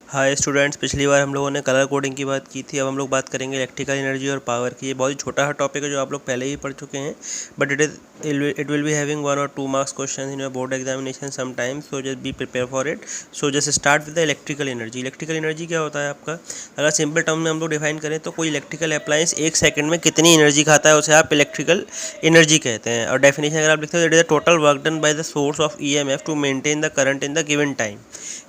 Hi students, पिछली बार हम लोगों ने कलर कोडिंग की बात की थी। अब हम लोग बात करेंगे इलेक्ट्रिकल एनर्जी और पावर की। ये बहुत ही छोटा सा टॉपिक है जो आप लोग पहले ही पढ़ चुके हैं, but it will be having 1 or 2 marks question in your board examination some time, so just be prepare for it. So just start with the electrical energy. Electrical energy क्या होता है आपका? अगर सिंपल टर्म में हम लोग define करें तो कोई इलेक्ट्रिकल अप्लायंस 1 सेकंड में कितनी एनर्जी खाता है उसे आप इलेक्ट्रिकल एनर्जी कहते हैं। और डेफिनेशन अगर आप लिखते हो, it is the total work done by the source of EMF to maintain the current in the given time.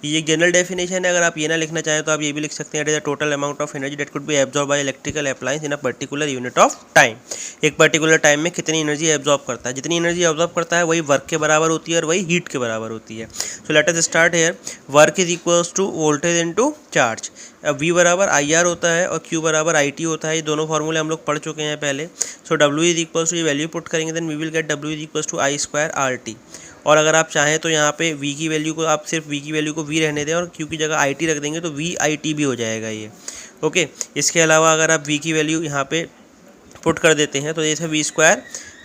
ये जनरल डेफिनेशन है। अगर आप ये ना लिखना चाहें तो आप ये भी लिख सकते हैं, it is the total amount of energy that could be absorb by electrical appliance in a particular unit of time. एक पर्टिकुलर टाइम में कितनी एनर्जी एब्जॉर्ब करता है, जितनी एनर्जी एब्जॉर्ब करता है वही वर्क के बराबर होती है और वही हीट के बराबर होती है। So let us start here. Work is equals to voltage into charge. अब V बराबर IR होता है और Q बराबर IT होता है। ये दोनों फार्मूले हम लोग पढ़ चुके हैं पहले। So W is equals to, ये वैल्यू पुट करेंगे then we will get W is equals to I² RT। और अगर आप चाहें तो यहाँ पे V की वैल्यू को आप सिर्फ V की वैल्यू को V रहने दें और Q की जगह IT रख देंगे तो VIT भी हो जाएगा ये। ओके, इसके अलावा अगर आप V की वैल्यू यहाँ पे पुट कर देते हैं तो जैसे V²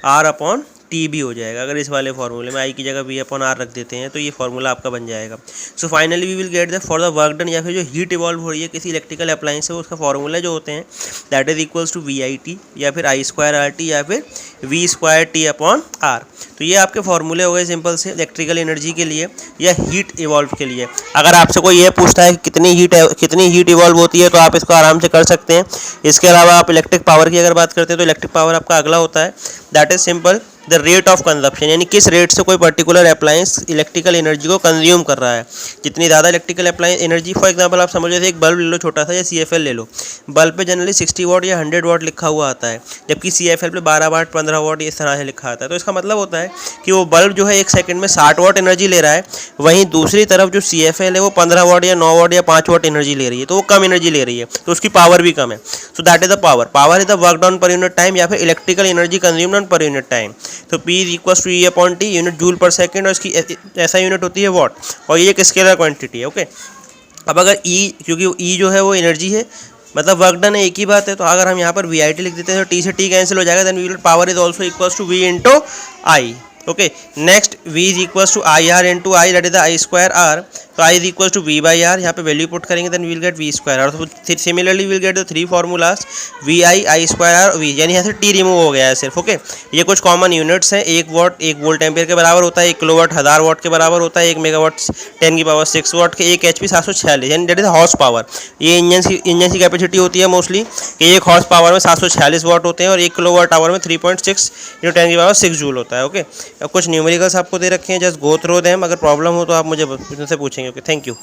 R/T भी हो जाएगा। अगर इस वाले फार्मूले में I की जगह V/R रख देते हैं तो ये फार्मूला आपका बन जाएगा। So finally we will get the for the work done, या फिर जो हीट इवॉल्व हो रही है किसी इलेक्ट्रिकल अप्लायंस से, उसका फार्मूला जो होते हैं that is equals to VIT या फिर I² RT या फिर V² T/R। तो ये आपके फार्मूले हो गए सिंपल से इलेक्ट्रिकल एनर्जी के लिए या हीट इवॉल्व के लिए। अगर आपसे कोई ये पूछता है कि कितनी हीट इवॉल्व होती है तो आप इसको आराम से कर सकते हैं। इसके अलावा आप इलेक्ट्रिक पावर की अगर बात करते हैं तो इलेक्ट्रिक पावर आपका अगला होता है, that is simple the rate of consumption, यानी किस रेट से कोई पर्टिकुलर अप्लायंस इलेक्ट्रिकल एनर्जी को कंज्यूम कर रहा है। जितनी ज़्यादा electrical appliance energy, for example आप समझ जैसे एक बल्ब ले लो छोटा सा, या CFL ले लो। बल्ब पे जनरली 60 वाट या 100 वाट लिखा हुआ आता है, जबकि CFL पे 12 वाट 15 वाट इस तरह से लिखा आता है। तो इसका मतलब होता है कि वो बल्ब जो है 1 सेकंड में 60 वाट एनर्जी ले रहा है, वहीं दूसरी तरफ जो CFL है वो 15 वाट या 9 वाट या 5 वाट एनर्जी ले रही है, तो वो कम एनर्जी ले रही है, तो उसकी पावर भी कम है। So that is the power is the work done per unit time या फिर electrical energy consumed on per unit time. तो P is equal to E/T, unit joule per second, और इसकी ऐसा यूनिट होती है वॉट, और ये एक स्केलर क्वांटिटी है। ओके, अब अगर E, क्योंकि E जो है वो एनर्जी है, मतलब वर्क डन है, एक ही बात है, तो अगर हम यहाँ पर VIT लिख देते हैं तो T से T कैंसिल हो जाएगा, then we will power is also equals to V into I। Okay, next V is equals to IR into I, that is the I² R। तो I is equals to V/R, यहाँ पे value put करेंगे then we will get V² R। तो similarly will get the 3 formulas VI, I² R, V, यानी यहाँ से T remove हो गया है सिर्फ। ओके, ये कुछ कॉमन यूनिट्स हैं। 1 वाट 1 वोल्ट एम्पियर के बराबर होता है, 1 किलोवाट 1000 वाट के बराबर होता है, 1 मेगावाट 10⁻⁶ वाट के, 1 HP 746, यानी दैट इज हॉर्स पावर। ये इंजन की कैपेसिटी होती है मोस्टली कि 1 हॉर्स पावर में 746 वाट होते हैं और 1 किलोवाट आवर में 3.6 × 10⁻⁶ जूल होता है। ओके, अब कुछ न्यूमेरिकल्स आपको दे रखे हैं, जस्ट गो थ्रू देम। अगर प्रॉब्लम हो तो आप मुझे पूछेंगे। Okay, thank you.